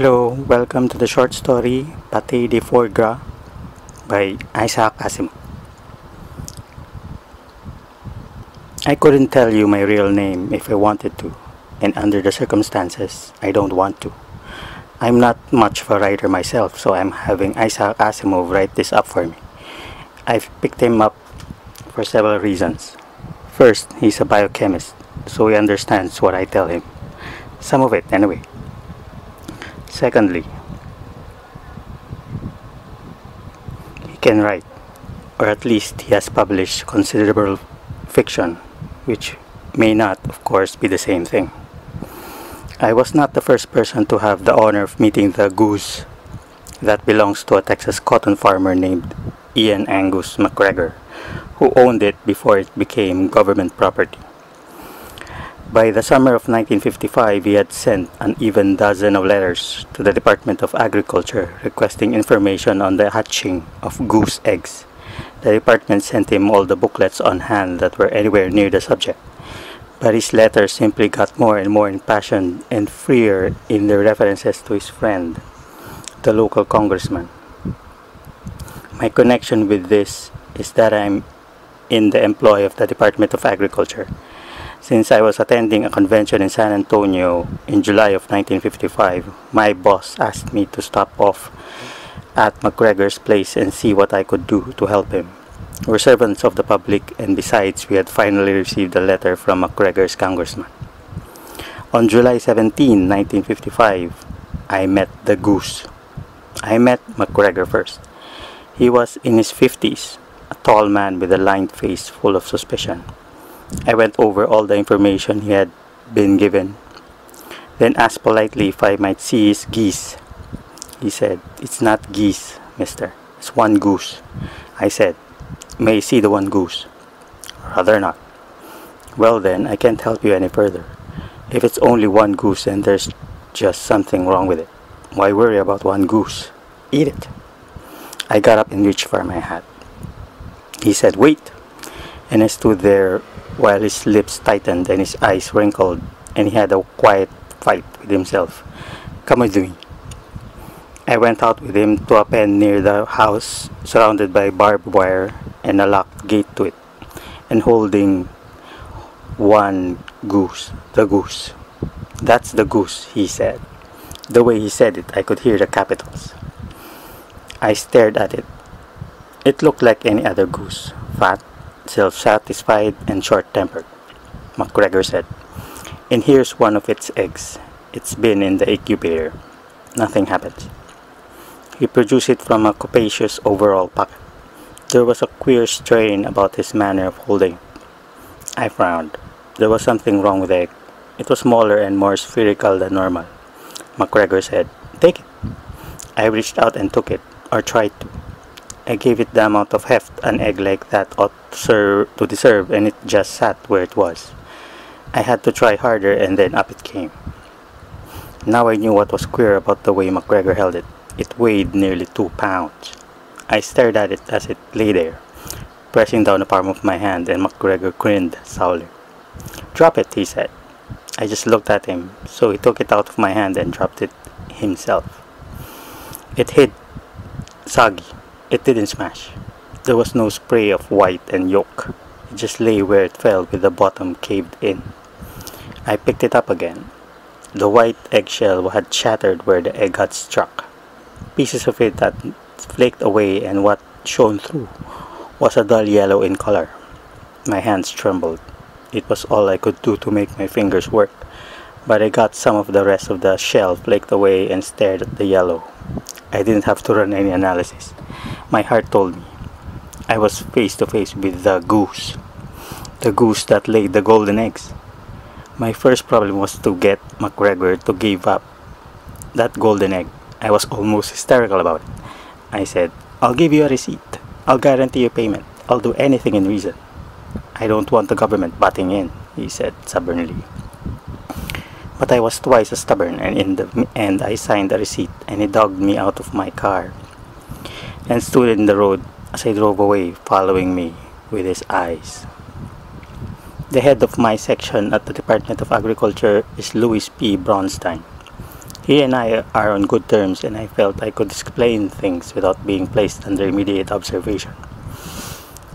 Hello, welcome to the short story Pate de Foie Gras by Isaac Asimov. I couldn't tell you my real name if I wanted to, and under the circumstances, I don't want to. I'm not much of a writer myself, so I'm having Isaac Asimov write this up for me. I've picked him up for several reasons. First, he's a biochemist, so he understands what I tell him. Some of it, anyway. Secondly, he can write, or at least he has published considerable fiction, which may not, of course, be the same thing. I was not the first person to have the honor of meeting the goose that belongs to a Texas cotton farmer named Ian Angus McGregor, who owned it before it became government property. By the summer of 1955, he had sent an even dozen of letters to the Department of Agriculture requesting information on the hatching of goose eggs. The department sent him all the booklets on hand that were anywhere near the subject, but his letters simply got more and more impassioned and freer in their references to his friend, the local congressman. My connection with this is that I'm in the employ of the Department of Agriculture. Since I was attending a convention in San Antonio in July of 1955, my boss asked me to stop off at McGregor's place and see what I could do to help him. We're servants of the public, and besides, we had finally received a letter from McGregor's congressman. On July 17, 1955, I met the goose. I met McGregor first. He was in his 50s, a tall man with a lined face full of suspicion. I went over all the information he had been given, then asked politely if I might see his geese. He said, "It's not geese, mister. It's one goose." I said, "May I see the one goose?" "Rather not." "Well then, I can't help you any further. If it's only one goose, then there's just something wrong with it. Why worry about one goose? Eat it." I got up and reached for my hat. He said, "Wait," and I stood there while his lips tightened and his eyes wrinkled, and he had a quiet fight with himself. "Come with me." I went out with him to a pen near the house, surrounded by barbed wire and a locked gate to it, and holding one goose, the goose. "That's the goose," he said. The way he said it, I could hear the capitals. I stared at it. It looked like any other goose, fat, self-satisfied, and short-tempered. McGregor said, "And here's one of its eggs. It's been in the incubator. Nothing happens." He produced it from a capacious overall pocket. There was a queer strain about his manner of holding it. I frowned. There was something wrong with the egg. It was smaller and more spherical than normal. McGregor said, "Take it." I reached out and took it, or tried to. I gave it the amount of heft an egg like that ought to deserve, and it just sat where it was. I had to try harder, and then up it came. Now I knew what was queer about the way McGregor held it. It weighed nearly 2 pounds. I stared at it as it lay there, pressing down the palm of my hand, and McGregor grinned sourly. "Drop it," he said. I just looked at him, so he took it out of my hand and dropped it himself. It hit soggy. It didn't smash. There was no spray of white and yolk. It just lay where it fell with the bottom caved in. I picked it up again. The white eggshell had shattered where the egg had struck. Pieces of it had flaked away, and what shone through was a dull yellow in color. My hands trembled. It was all I could do to make my fingers work, but I got some of the rest of the shell flaked away and stared at the yellow. I didn't have to run any analysis. My heart told me. I was face to face with the goose that laid the golden eggs. My first problem was to get McGregor to give up that golden egg. I was almost hysterical about it. I said, "I'll give you a receipt. I'll guarantee you payment. I'll do anything in reason." "I don't want the government butting in," he said stubbornly. But I was twice as stubborn, and in the end I signed the receipt, and he dogged me out of my car and stood in the road as I drove away, following me with his eyes. The head of my section at the Department of Agriculture is Louis P. Bronstein. He and I are on good terms, and I felt I could explain things without being placed under immediate observation.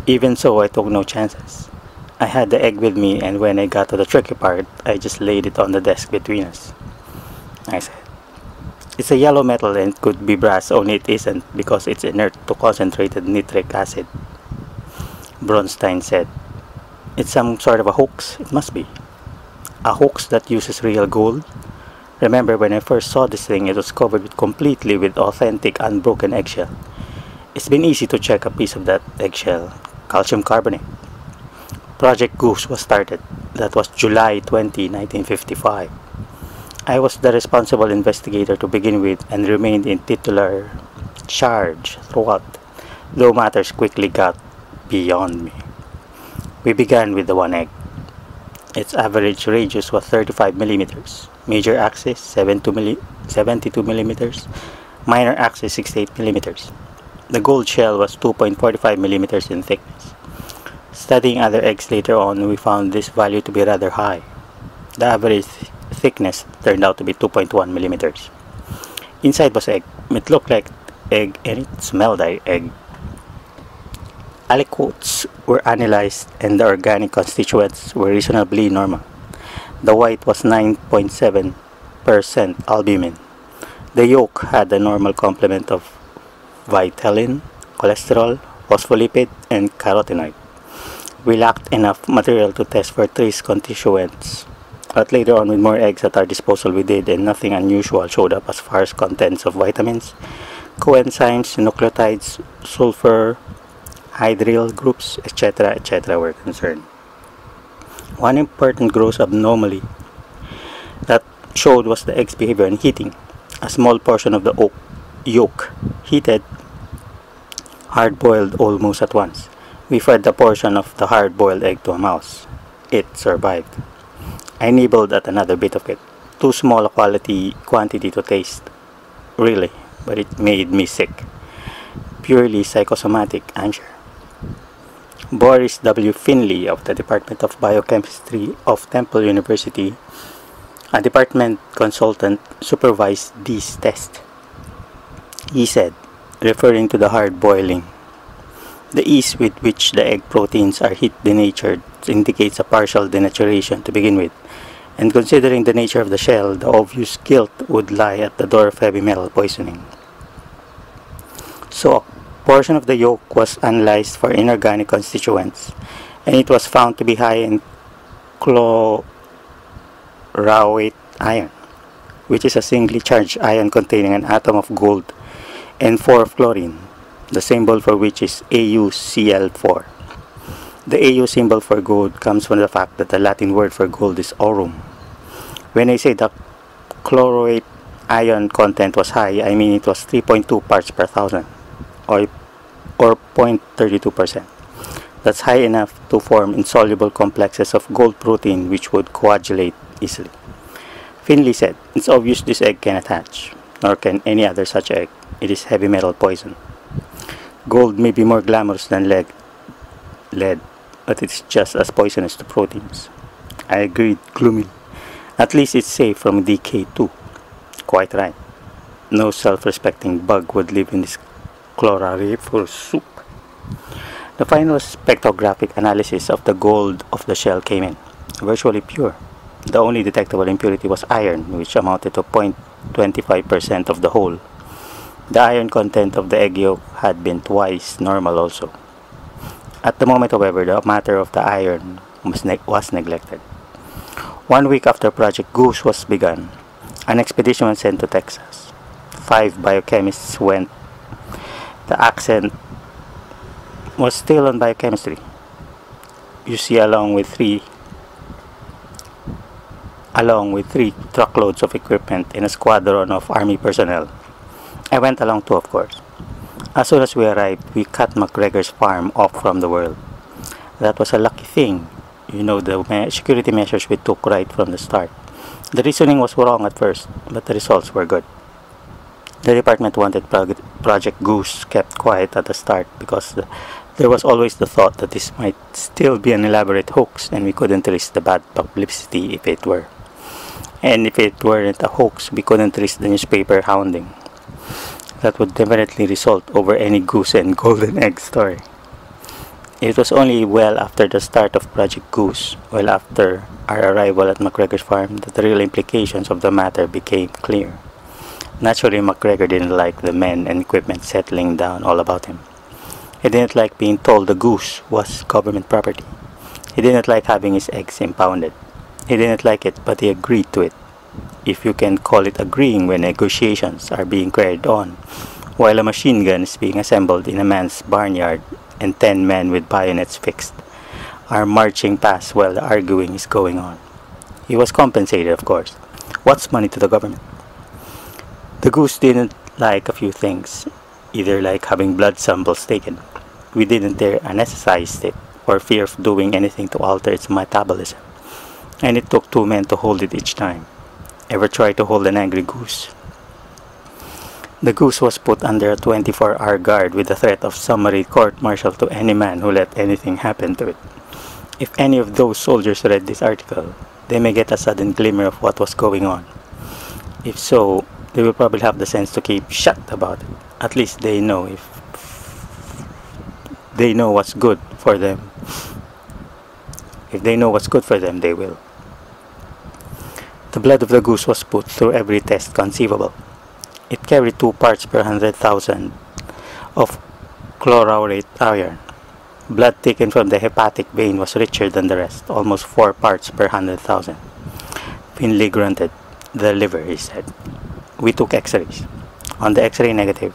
Even so, I took no chances. I had the egg with me, and when I got to the tricky part, I just laid it on the desk between us. I said, "It's a yellow metal and could be brass, only it isn't because it's inert to concentrated nitric acid." Bronstein said, "It's some sort of a hoax, it must be. A hoax that uses real gold? Remember when I first saw this thing, it was covered completely with authentic unbroken eggshell. It's been easy to check a piece of that eggshell, calcium carbonate." Project Goose was started. That was July 20, 1955. I was the responsible investigator to begin with and remained in titular charge throughout, though matters quickly got beyond me. We began with the one egg. Its average radius was 35 millimeters, major axis 72 millimeters, minor axis 68 millimeters. The gold shell was 2.45 millimeters in thickness. Studying other eggs later on, we found this value to be rather high. The average thickness turned out to be 2.1 millimeters. Inside was egg. It looked like egg and it smelled like egg. Aliquots were analyzed and the organic constituents were reasonably normal. The white was 9.7% albumin. The yolk had a normal complement of vitelline, cholesterol, phospholipid, and carotenoid. We lacked enough material to test for trace constituents, but later on with more eggs at our disposal we did, and nothing unusual showed up as far as contents of vitamins, coenzymes, nucleotides, sulfur, hydryl groups, etc. were concerned. One important gross anomaly that showed was the egg's behavior in heating. A small portion of the yolk heated, hard-boiled almost at once. We fed a portion of the hard-boiled egg to a mouse. It survived. I nibbled at another bit of it. Too small a quantity to taste, really, but it made me sick. Purely psychosomatic, I'm sure. Boris W. Finley of the Department of Biochemistry of Temple University, a department consultant, supervised these tests. He said, referring to the hard boiling, "The ease with which the egg proteins are heat denatured indicates a partial denaturation to begin with, and considering the nature of the shell, the obvious guilt would lie at the door of heavy metal poisoning." So, a portion of the yolk was analyzed for inorganic constituents, and it was found to be high in chloroate iron, which is a singly charged ion containing an atom of gold and 4 of chlorine, the symbol for which is AuCl4. The Au symbol for gold comes from the fact that the Latin word for gold is aurum. When I say the chloroate ion content was high, I mean it was 3.2 parts per thousand, or 0.32%. That's high enough to form insoluble complexes of gold protein which would coagulate easily. Finley said, "It's obvious this egg cannot hatch, nor can any other such egg. It is heavy metal poison. Gold may be more glamorous than lead, but it's just as poisonous to proteins." I agreed gloomily. "At least it's safe from decay too." Quite right. No self-respecting bug would live in this chlorariferous soup. The final spectrographic analysis of the gold of the shell came in, virtually pure. The only detectable impurity was iron, which amounted to 0.25% of the whole. The iron content of the egg yolk had been twice normal also. At the moment, however, the matter of the iron was neglected. 1 week after Project Goose was begun, an expedition was sent to Texas. 5 biochemists went. The accent was still on biochemistry. You see, along with three truckloads of equipment and a squadron of army personnel. I went along too, of course. As soon as we arrived, we cut McGregor's farm off from the world. That was a lucky thing. You know, the security measures we took right from the start. The reasoning was wrong at first, but the results were good. The department wanted Project Goose kept quiet at the start because there was always the thought that this might still be an elaborate hoax and we couldn't risk the bad publicity if it were. And if it weren't a hoax, we couldn't risk the newspaper hounding. That would definitely result over any goose and golden egg story. It was only well after the start of Project Goose, well after our arrival at McGregor's farm, that the real implications of the matter became clear. Naturally, McGregor didn't like the men and equipment settling down all about him. He didn't like being told the goose was government property. He didn't like having his eggs impounded. He didn't like it, but he agreed to it. If you can call it agreeing when negotiations are being carried on, while a machine gun is being assembled in a man's barnyard and 10 men with bayonets fixed are marching past while the arguing is going on. He was compensated, of course. What's money to the government? The goose didn't like a few things, either like having blood samples taken. We didn't dare anesthetize it for fear of doing anything to alter its metabolism, and it took 2 men to hold it each time. Ever try to hold an angry goose? The goose was put under a 24-hour guard with the threat of summary court-martial to any man who let anything happen to it. If any of those soldiers read this article, they may get a sudden glimmer of what was going on. If so, they will probably have the sense to keep shut about it. At least they know if they know what's good for them. If they know what's good for them, they will. The blood of the goose was put through every test conceivable. It carried 2 parts per 100,000 of chlorurate iron. Blood taken from the hepatic vein was richer than the rest, almost 4 parts per 100,000. Finley grunted. The liver, he said. We took x-rays. On the x-ray negative,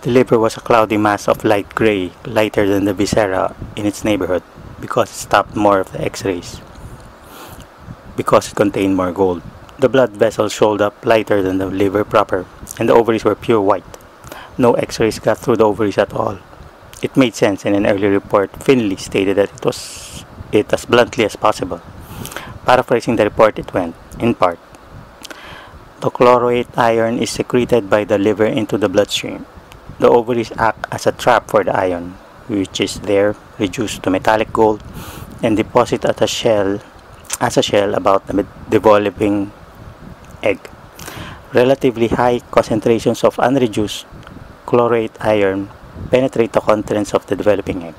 the liver was a cloudy mass of light gray, lighter than the viscera in its neighborhood, because it stopped more of the x-rays, because it contained more gold. The blood vessels showed up lighter than the liver proper, and the ovaries were pure white. No x-rays got through the ovaries at all. It made sense. In an early report, Finley stated that it was as bluntly as possible. Paraphrasing the report, it went, in part, the chlorate iron is secreted by the liver into the bloodstream. The ovaries act as a trap for the iron, which is there reduced to metallic gold, and deposit as a shell about the developing egg. Relatively high concentrations of unreduced chlorate iron penetrate the contents of the developing egg.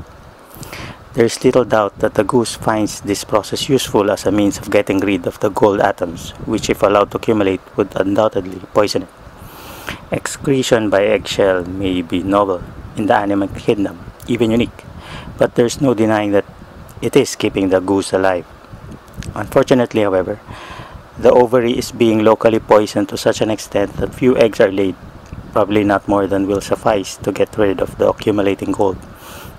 There is little doubt that the goose finds this process useful as a means of getting rid of the gold atoms, which if allowed to accumulate would undoubtedly poison it. Excretion by eggshell may be novel in the animal kingdom, even unique, but there is no denying that it is keeping the goose alive. Unfortunately, however, the ovary is being locally poisoned to such an extent that few eggs are laid, probably not more than will suffice to get rid of the accumulating gold,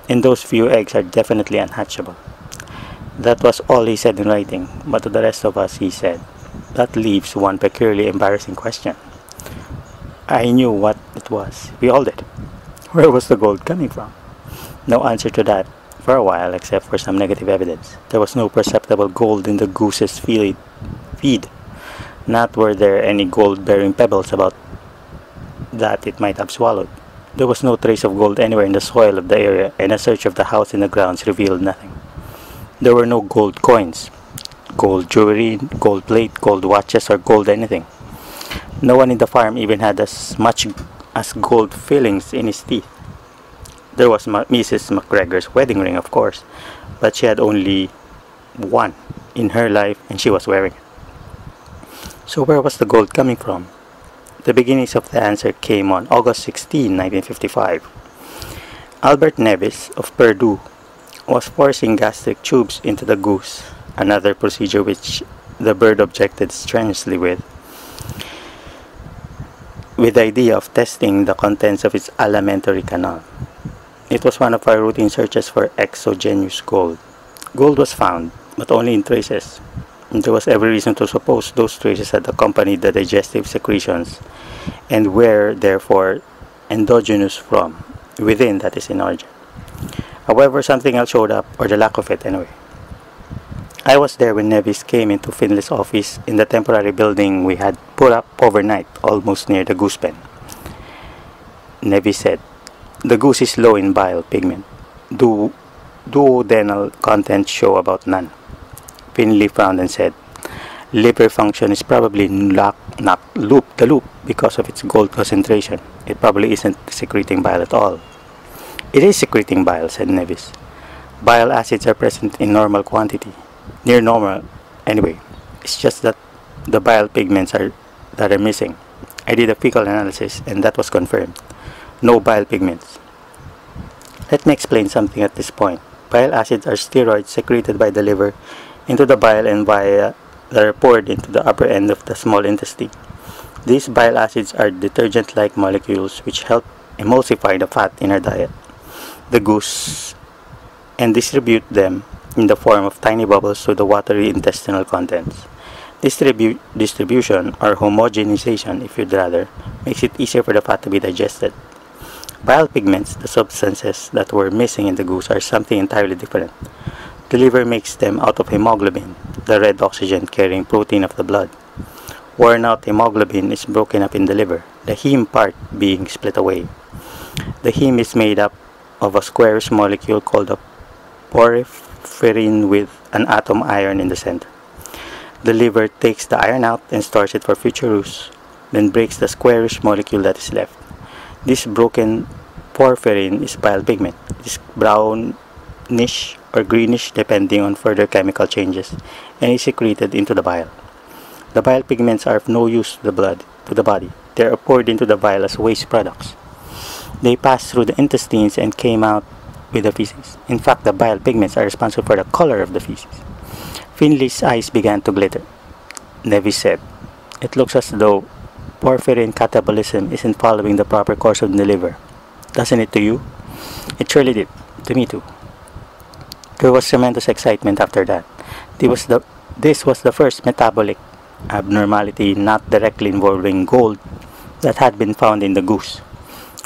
and those few eggs are definitely unhatchable. That was all he said in writing, but to the rest of us he said, that leaves one peculiarly embarrassing question. I knew what it was. We all did. Where was the gold coming from? No answer to that for a while, except for some negative evidence. There was no perceptible gold in the goose's feed. Not were there any gold-bearing pebbles about that it might have swallowed. There was no trace of gold anywhere in the soil of the area, and a search of the house and the grounds revealed nothing. There were no gold coins, gold jewelry, gold plate, gold watches, or gold anything. No one in the farm even had as much as gold fillings in his teeth. There was Mrs. McGregor's wedding ring, of course, but she had only one in her life, and she was wearing it. So where was the gold coming from? The beginnings of the answer came on August 16, 1955. Albert Nevis of Purdue was forcing gastric tubes into the goose, another procedure which the bird objected strenuously with the idea of testing the contents of its alimentary canal. It was one of our routine searches for exogenous gold. Gold was found, but only in traces. And there was every reason to suppose those traces had accompanied the digestive secretions and were, therefore, endogenous from within, that is, in origin. However, something else showed up, or the lack of it anyway. I was there when Nevis came into Finley's office in the temporary building we had put up overnight, almost near the goose pen. Nevis said, "The goose is low in bile pigment. Duodenal contents show about none." Finley frowned and said, Liver function is probably not the loop because of its gold concentration. It probably isn't secreting bile at all. It is secreting bile, said Nevis. Bile acids are present in normal quantity, near normal anyway. It's just that the bile pigments that are missing. I did a fecal analysis and that was confirmed. No bile pigments. Let me explain something at this point. Bile acids are steroids secreted by the liver into the bile and that are poured into the upper end of the small intestine. These bile acids are detergent-like molecules which help emulsify the fat in our diet, the goose, and distribute them in the form of tiny bubbles to the watery intestinal contents. Distribution, or homogenization if you'd rather, makes it easier for the fat to be digested. Bile pigments, the substances that were missing in the goose, are something entirely different. The liver makes them out of hemoglobin, the red oxygen-carrying protein of the blood. Worn out hemoglobin is broken up in the liver, the heme part being split away. The heme is made up of a squarish molecule called a porphyrin with an atom iron in the center. The liver takes the iron out and stores it for future use, then breaks the squarish molecule that is left. This broken porphyrin is bile pigment. It is brownish or greenish depending on further chemical changes and is secreted into the bile. The bile pigments are of no use to the body. They are poured into the bile as waste products. They pass through the intestines and came out with the feces. In fact, the bile pigments are responsible for the color of the feces. Finley's eyes began to glitter. Nevis said, "It looks as though porphyrin catabolism isn't following the proper course of the liver. Doesn't it to you?" It surely did. To me too. There was tremendous excitement after that. This was the first metabolic abnormality not directly involving gold that had been found in the goose.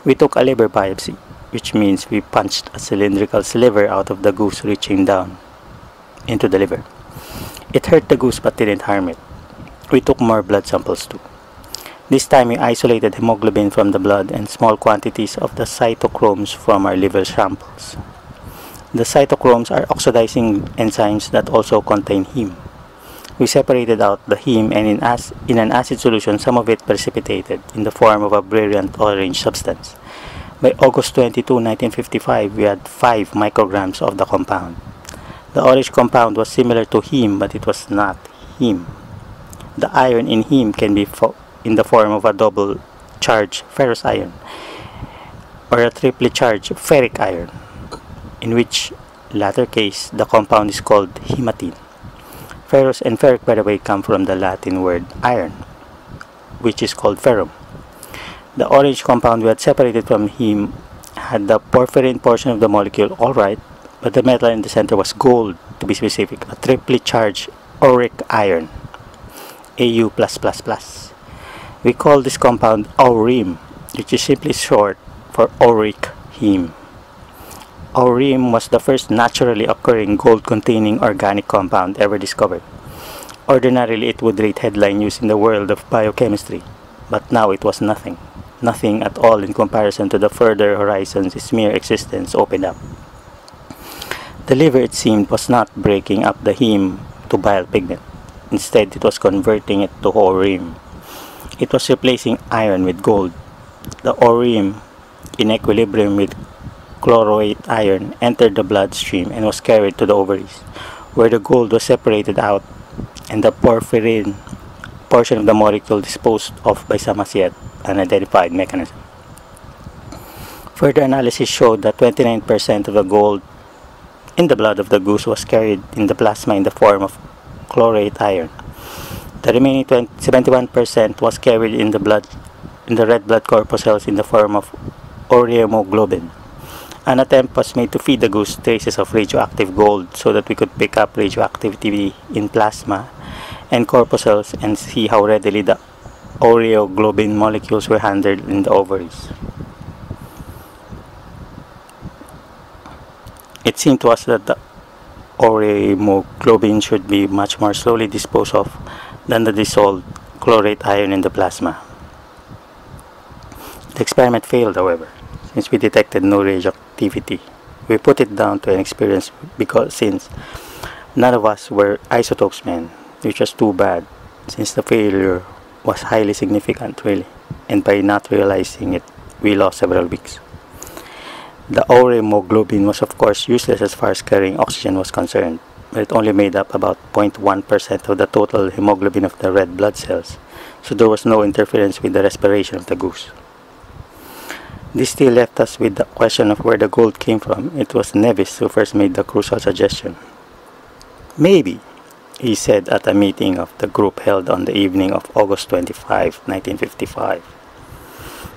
We took a liver biopsy, which means we punched a cylindrical sliver out of the goose reaching down into the liver. It hurt the goose but didn't harm it. We took more blood samples too. This time we isolated hemoglobin from the blood and small quantities of the cytochromes from our liver samples. The cytochromes are oxidizing enzymes that also contain heme. We separated out the heme and in an acid solution some of it precipitated in the form of a brilliant orange substance. By August 22, 1955, we had 5 micrograms of the compound. The orange compound was similar to heme, but it was not heme. The iron in heme can be in the form of a double charged ferrous iron or a triply charged ferric iron, in which latter case the compound is called hematine. Ferrous and ferric, by the way, come from the Latin word iron, which is called ferrum. The orange compound we had separated from heme had the porphyrin portion of the molecule all right, but the metal in the center was gold, to be specific, a triply charged auric iron, Au+++. We call this compound aureme, which is simply short for auric heme. Aureme was the first naturally occurring gold-containing organic compound ever discovered. Ordinarily, it would rate headline news in the world of biochemistry, but now it was nothing. Nothing at all in comparison to the further horizons its mere existence opened up. The liver, it seemed, was not breaking up the heme to bile pigment. Instead, it was converting it to aureme. It was replacing iron with gold. The aureme, in equilibrium with chlorate iron, entered the bloodstream and was carried to the ovaries, where the gold was separated out and the porphyrin portion of the molecule disposed of by some as yet unidentified mechanism. Further analysis showed that 29% of the gold in the blood of the goose was carried in the plasma in the form of chlorate iron. The remaining 71% was carried in the red blood corpuscles in the form of aureohemoglobin. An attempt was made to feed the goose traces of radioactive gold so that we could pick up radioactivity in plasma and corpuscles and see how readily the aureoglobin molecules were handled in the ovaries. It seemed to us that the aureohemoglobin should be much more slowly disposed of than the dissolved chlorate iron in the plasma. The experiment failed, however, since we detected no radioactivity. We put it down to an experience since none of us were isotopes men, which was too bad. since the failure was highly significant, really, and by not realizing it, we lost several weeks. The ore hemoglobin was of course useless as far as carrying oxygen was concerned, but it only made up about 0.1% of the total hemoglobin of the red blood cells, so there was no interference with the respiration of the goose. This still left us with the question of where the gold came from. It was Nevis who first made the crucial suggestion. Maybe, he said at a meeting of the group held on the evening of August 25, 1955.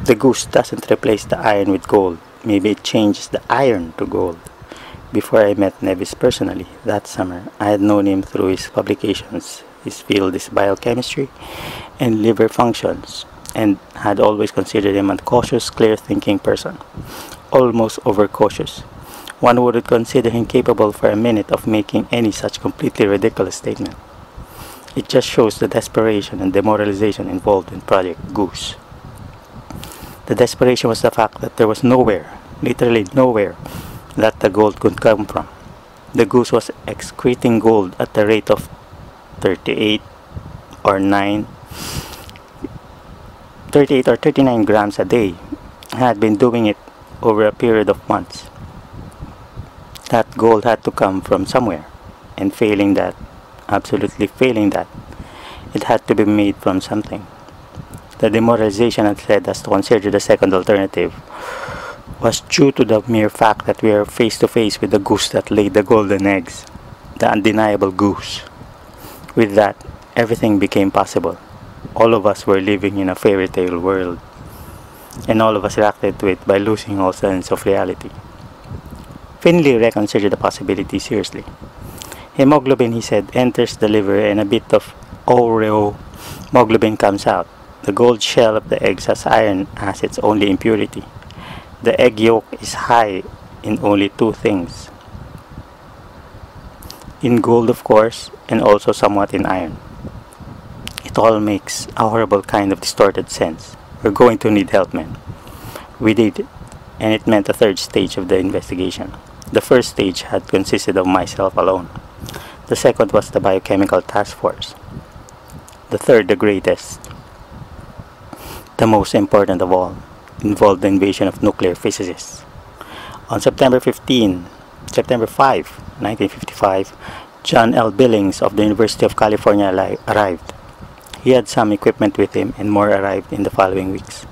The goose doesn't replace the iron with gold. Maybe it changes the iron to gold. Before I met Nevis personally that summer, I had known him through his publications. His field is biochemistry and liver functions, and had always considered him a cautious, clear-thinking person, almost overcautious. One wouldn't consider him capable for a minute of making any such completely ridiculous statement. It just shows the desperation and demoralization involved in Project Goose. The desperation was the fact that there was nowhere, literally nowhere, that the gold could come from. The goose was excreting gold at the rate of 38 or 39 grams a day, had been doing it over a period of months. That gold had to come from somewhere, and failing that, absolutely failing that, it had to be made from something. The demoralization had led us to consider the second alternative was due to the mere fact that we are face to face with the goose that laid the golden eggs, the undeniable goose. With that, everything became possible. All of us were living in a fairy tale world, and all of us reacted to it by losing all sense of reality. Finley reconsidered the possibility seriously. Hemoglobin, he said, enters the liver and a bit of hemoglobin comes out. The gold shell of the eggs has iron as its only impurity. The egg yolk is high in only two things. In gold, of course, and also somewhat in iron. It all makes a horrible kind of distorted sense. We're going to need help, men. We did, and it meant a third stage of the investigation. The first stage had consisted of myself alone. The second was the biochemical task force. The third, the greatest, the most important of all, involved the invasion of nuclear physicists. On September 5, 1955, John L. Billings of the University of California arrived. He had some equipment with him, and more arrived in the following weeks.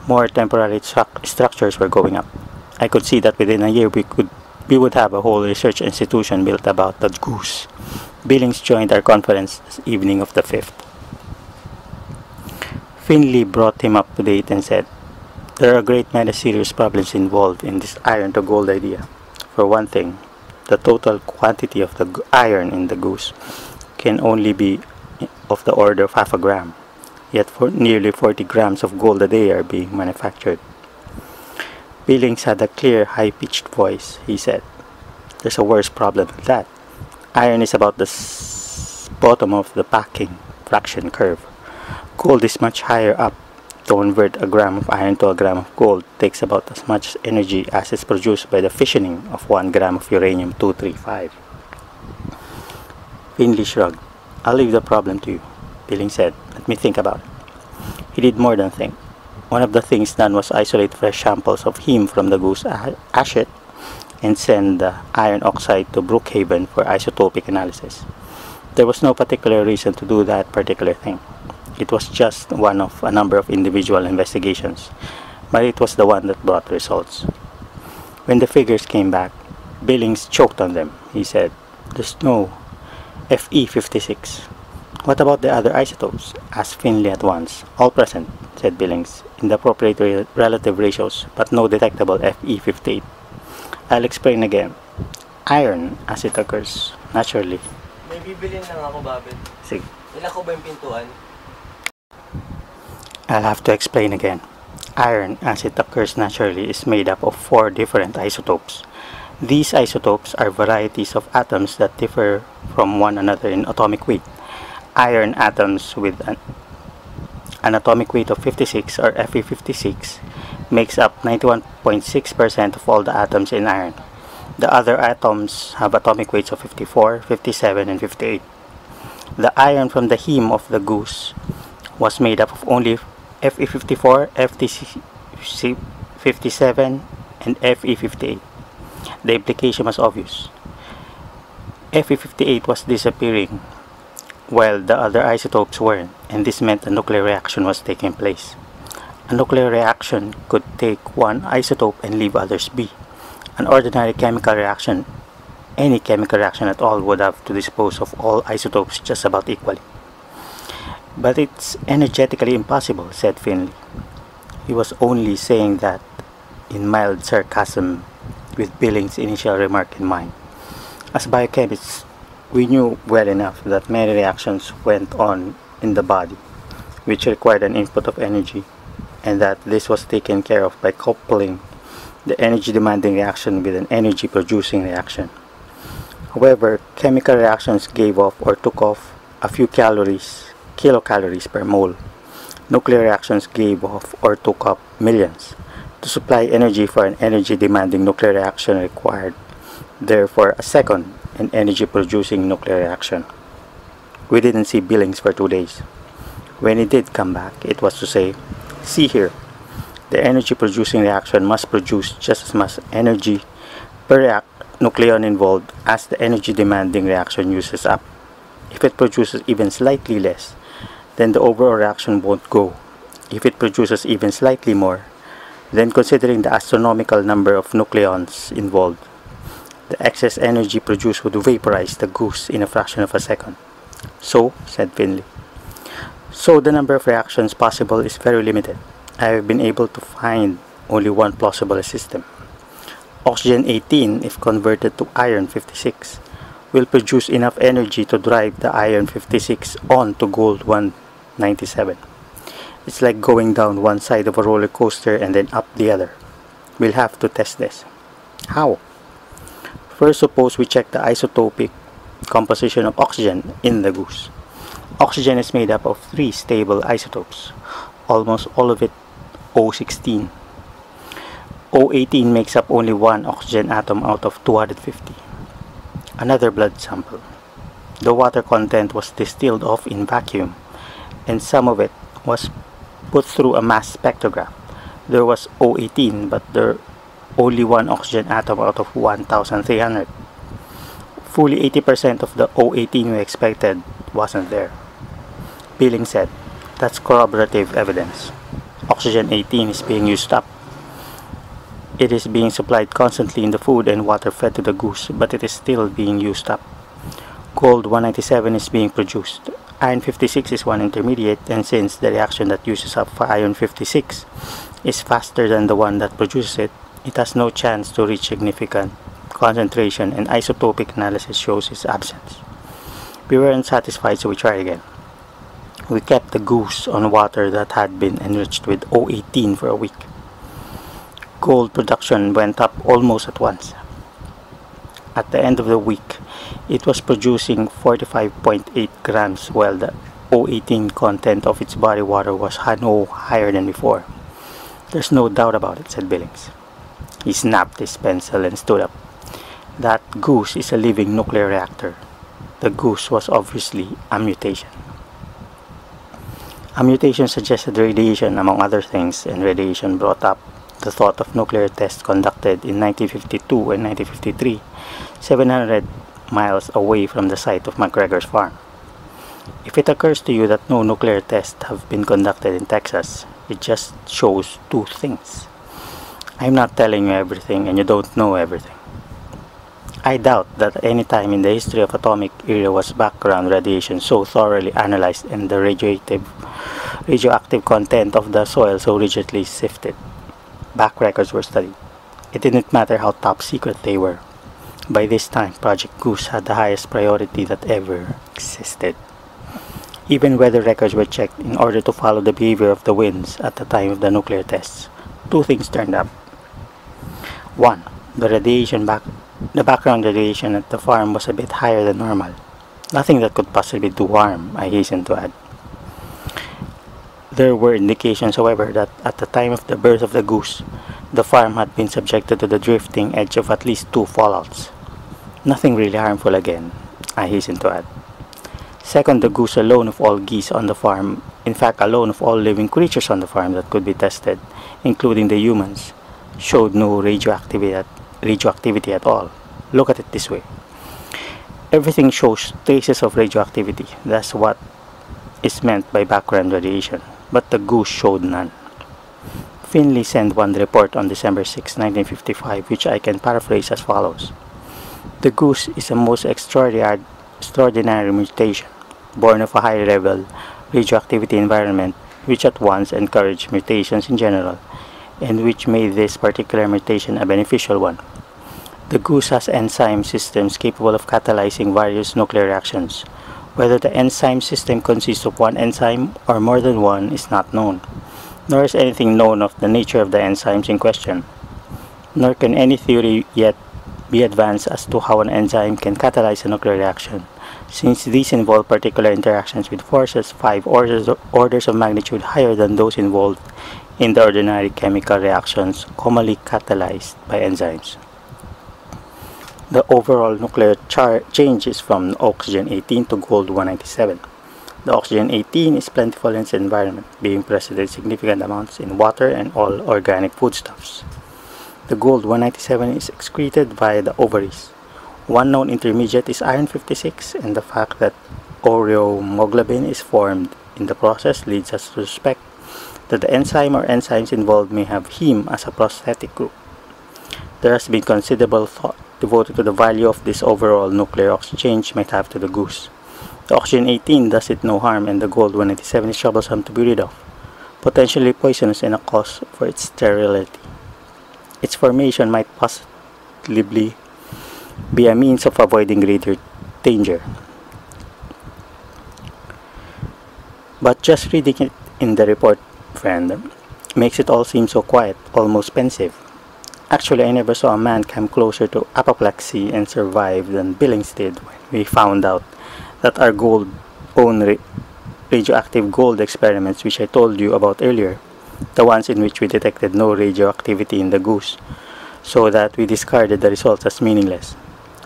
More temporary structures were going up. I could see that within a year we would have a whole research institution built about the goose. Billings joined our conference this evening of the 5th. Finley brought him up to date and said, "There are a great many serious problems involved in this iron to gold idea. For one thing, the total quantity of the iron in the goose can only be of the order of half a gram, yet for nearly 40 grams of gold a day are being manufactured." Billings had a clear, high-pitched voice. He said, "There's a worse problem than that. Iron is about the bottom of the packing fraction curve. Gold is much higher up. To convert a gram of iron to a gram of gold takes about as much energy as is produced by the fissioning of 1 gram of uranium-235. Finley shrugged. "I'll leave the problem to you," Billings said. "Let me think about it." He did more than think. One of the things done was isolate fresh samples of heme from the goose ashet and send the iron oxide to Brookhaven for isotopic analysis. There was no particular reason to do that particular thing. It was just one of a number of individual investigations, but it was the one that brought results. When the figures came back, Billings choked on them. He said, "There's no Fe56. "What about the other isotopes?" asked Finley at once. "All present," said Billings, "in the appropriate relative ratios, but no detectable Fe58. I'll explain again. Iron, as it occurs naturally." May bibilin lang ako, Babet. Sige. Ila ko ba yung pintuan? I'll have to explain again. Iron, as it occurs naturally, is made up of 4 different isotopes. These isotopes are varieties of atoms that differ from one another in atomic weight. Iron atoms with an atomic weight of 56 or Fe56 makes up 91.6% of all the atoms in iron. The other atoms have atomic weights of 54, 57, and 58. The iron from the heme of the goose was made up of only Fe54, Ft57, and Fe58. The implication was obvious. Fe58 was disappearing while the other isotopes weren't, and this meant a nuclear reaction was taking place. A nuclear reaction could take one isotope and leave others be. An ordinary chemical reaction, any chemical reaction at all, would have to dispose of all isotopes just about equally. But it's energetically impossible, said Finley. He was only saying that in mild sarcasm, with Billings' initial remark in mind. As biochemists, we knew well enough that many reactions went on in the body, which required an input of energy, and that this was taken care of by coupling the energy-demanding reaction with an energy-producing reaction. However, chemical reactions gave off or took off a few kilocalories per mole. Nuclear reactions gave off or took up millions. To supply energy for an energy-demanding nuclear reaction required, therefore, a second, an energy-producing nuclear reaction. We didn't see Billings for 2 days. When he did come back, it was to say, "See here, the energy-producing reaction must produce just as much energy per nucleon involved as the energy-demanding reaction uses up. If it produces even slightly less, then the overall reaction won't go. If it produces even slightly more, then considering the astronomical number of nucleons involved, the excess energy produced would vaporize the goose in a fraction of a second." "So," said Finley, "so the number of reactions possible is very limited. I have been able to find only one plausible system. Oxygen 18, if converted to iron 56, will produce enough energy to drive the iron 56 on to gold 197. It's like going down one side of a roller coaster and then up the other. We'll have to test this." "How?" "First, suppose we check the isotopic composition of oxygen in the goose. Oxygen is made up of 3 stable isotopes, almost all of it O16. O18 makes up only 1 oxygen atom out of 250. Another blood sample. The water content was distilled off in vacuum, and some of it was put through a mass spectrograph. There was O18, but there only 1 oxygen atom out of 1,300. Fully 80% of the O18 we expected wasn't there." Billings said, "That's corroborative evidence. Oxygen 18 is being used up. It is being supplied constantly in the food and water fed to the goose, but it is still being used up. Gold 197 is being produced. Iron 56 is one intermediate, and since the reaction that uses up for iron 56 is faster than the one that produces it, it has no chance to reach significant concentration, and isotopic analysis shows its absence. We weren't satisfied, so we tried again. We kept the goose on water that had been enriched with O18 for a week. Gold production went up almost at once. At the end of the week, it was producing 45.8 grams, while the O18 content of its body water was no higher than before. There's no doubt about it," said Billings. He snapped his pencil and stood up. "That goose is a living nuclear reactor." The goose was obviously a mutation. A mutation suggested radiation, among other things, and radiation brought up the thought of nuclear tests conducted in 1952 and 1953, 700 miles away from the site of McGregor's farm. If it occurs to you that no nuclear tests have been conducted in Texas, it just shows 2 things. I'm not telling you everything, and you don't know everything. I doubt that any time in the history of atomic era was background radiation so thoroughly analyzed and the radioactive content of the soil so rigidly sifted. Back records were studied. It didn't matter how top secret they were. By this time, Project Goose had the highest priority that ever existed. Even weather records were checked in order to follow the behavior of the winds at the time of the nuclear tests. 2 things turned up. 1. The background radiation at the farm was a bit higher than normal. Nothing that could possibly do harm, I hasten to add. There were indications, however, that at the time of the birth of the goose, the farm had been subjected to the drifting edge of at least 2 fallouts. Nothing really harmful again, I hasten to add. Second, the goose alone of all geese on the farm, in fact alone of all living creatures on the farm that could be tested, including the humans, showed no radioactivity at all. Look at it this way. Everything shows traces of radioactivity. That's what is meant by background radiation. But the goose showed none. Finley sent one report on December 6, 1955, which I can paraphrase as follows. The goose is a most extraordinary mutation, born of a high-level radioactivity environment, which at once encouraged mutations in general, and which made this particular mutation a beneficial one. The goose has enzyme systems capable of catalyzing various nuclear reactions. Whether the enzyme system consists of one enzyme or more than one is not known, nor is anything known of the nature of the enzymes in question. Nor can any theory yet be advanced as to how an enzyme can catalyze a nuclear reaction, since these involve particular interactions with forces 5 orders of magnitude higher than those involved in the ordinary chemical reactions commonly catalyzed by enzymes. The overall nuclear change is from oxygen-18 to gold-197. The oxygen-18 is plentiful in its environment, being present in significant amounts in water and all organic foodstuffs. The gold-197 is excreted via the ovaries. One known intermediate is iron-56, and the fact that ureohemoglobin is formed in the process leads us to suspect that the enzyme or enzymes involved may have heme as a prosthetic group. There has been considerable thought devoted to the value of this overall nuclear exchange might have to the goose. The oxygen-18 does it no harm, and the gold-197 is troublesome to be rid of, potentially poisonous and a cause for its sterility. Its formation might possibly be a means of avoiding greater danger. But just reading it in the report, friend, makes it all seem so quiet, almost pensive. Actually, I never saw a man come closer to apoplexy and survive than Billings did when we found out that our own radioactive gold experiments, which I told you about earlier, the ones in which we detected no radioactivity in the goose, so that we discarded the results as meaningless.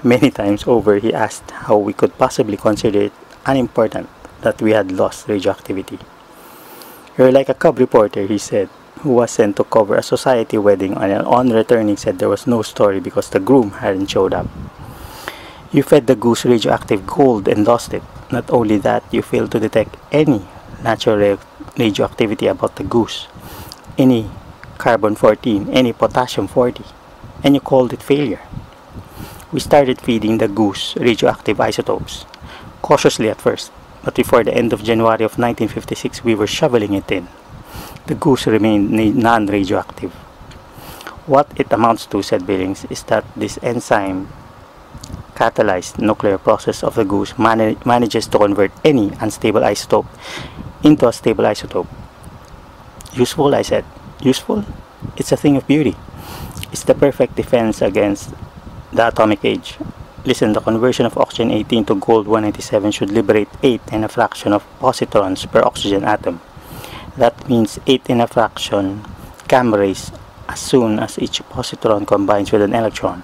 Many times over, he asked how we could possibly consider it unimportant that we had lost radioactivity. "You're like a cub reporter," he said, who was sent to cover a society wedding and on returning said there was no story because the groom hadn't showed up. You fed the goose radioactive gold and lost it. Not only that, you failed to detect any natural radioactivity about the goose, any carbon-14, any potassium-40, and you called it failure. We started feeding the goose radioactive isotopes, cautiously at first, but before the end of January of 1956 we were shoveling it in. The goose remained non-radioactive. What it amounts to, said Billings, is that this enzyme catalyzed nuclear process of the goose manages to convert any unstable isotope into a stable isotope. Useful, I said. Useful? It's a thing of beauty. It's the perfect defense against the atomic age. Listen, the conversion of oxygen-18 to gold-197 should liberate 8 and a fraction of positrons per oxygen atom. That means 8 and a fraction gamma rays as soon as each positron combines with an electron.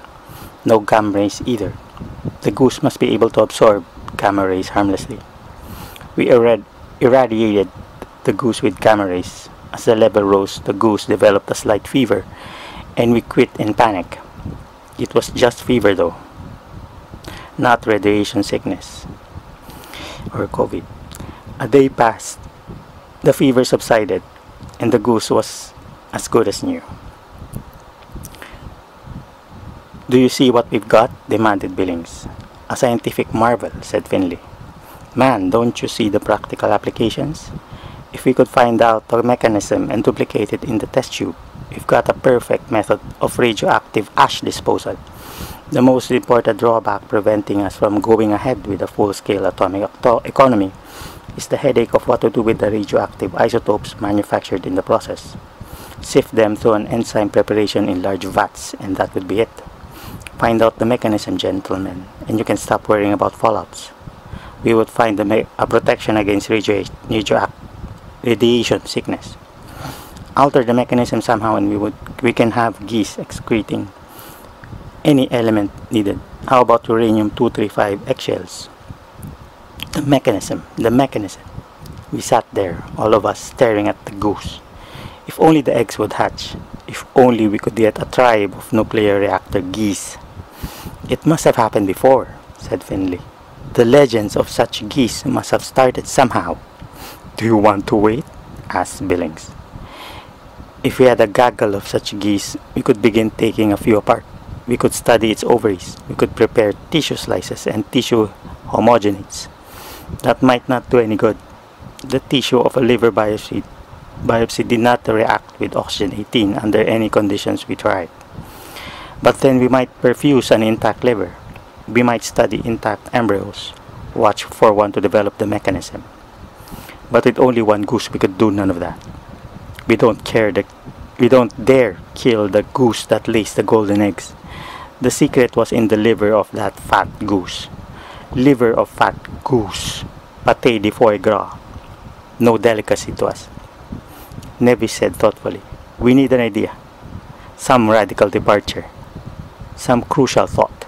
No gamma rays either. The goose must be able to absorb gamma rays harmlessly. We irradiated the goose with gamma rays. As the level rose, the goose developed a slight fever, and we quit in panic. It was just fever though, not radiation sickness or COVID. A day passed. The fever subsided, and the goose was as good as new. "Do you see what we've got?" demanded Billings. "A scientific marvel," said Finley. "Man, don't you see the practical applications? If we could find out the mechanism and duplicate it in the test tube, we've got a perfect method of radioactive ash disposal. The most important drawback preventing us from going ahead with a full-scale atomic economy is the headache of what to do with the radioactive isotopes manufactured in the process. Sift them through an enzyme preparation in large vats, and that would be it. Find out the mechanism, gentlemen, and you can stop worrying about fallouts. We would find a protection against radiation sickness. Alter the mechanism somehow, and we can have geese excreting any element needed. How about uranium-235 eggshells? The mechanism, the mechanism. We sat there, all of us staring at the goose. If only the eggs would hatch. If only we could get a tribe of nuclear reactor geese. It must have happened before, said Finley. The legends of such geese must have started somehow. Do you want to wait? Asked Billings. If we had a gaggle of such geese, we could begin taking a few apart. We could study its ovaries. We could prepare tissue slices and tissue homogenates. That might not do any good. The tissue of a liver biopsy did not react with oxygen-18 under any conditions we tried. But then we might perfuse an intact liver. We might study intact embryos, watch for one to develop the mechanism. But with only one goose we could do none of that. We don't dare kill the goose that lays the golden eggs. The secret was in the liver of that fat goose. Liver of fat goose. Pâté de foie gras. No delicacy to us. Nevis said thoughtfully, we need an idea. Some radical departure. Some crucial thought.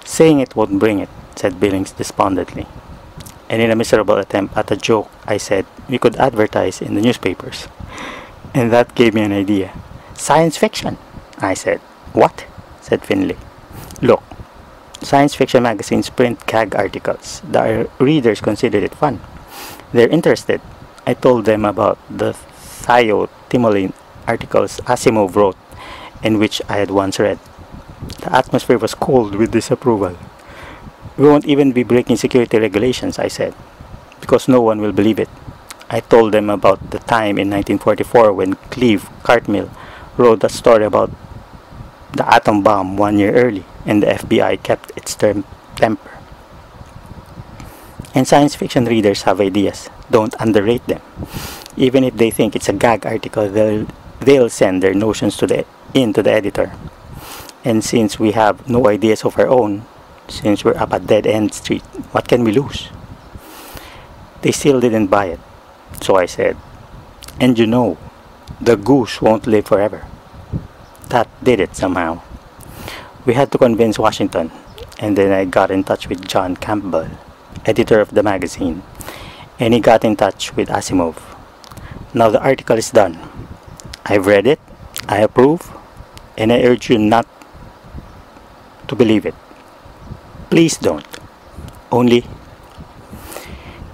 Saying it won't bring it, said Billings despondently. And in a miserable attempt at a joke, I said, we could advertise in the newspapers. And that gave me an idea. Science fiction, I said. What? Said Finley. Look, science fiction magazines print gag articles. The readers consider it fun. They're interested. I told them about the thiotimoline articles Asimov wrote and which I had once read. The atmosphere was cold with disapproval. We won't even be breaking security regulations, I said, because no one will believe it. I told them about the time in 1944 when Cleve Cartmill wrote a story about the atom bomb 1 year early and the FBI kept its temper. And science fiction readers have ideas. Don't underrate them. Even if they think it's a gag article, they'll send their notions into the editor. And since we have no ideas of our own, since we're up a dead-end street, what can we lose? They still didn't buy it. So I said, and you know, the goose won't live forever. That did it somehow. We had to convince Washington, and then I got in touch with John Campbell, editor of the magazine, and he got in touch with Asimov. Now the article is done. I've read it, I approve, and I urge you not to believe it. Please don't. Only,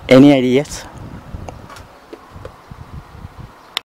any ideas?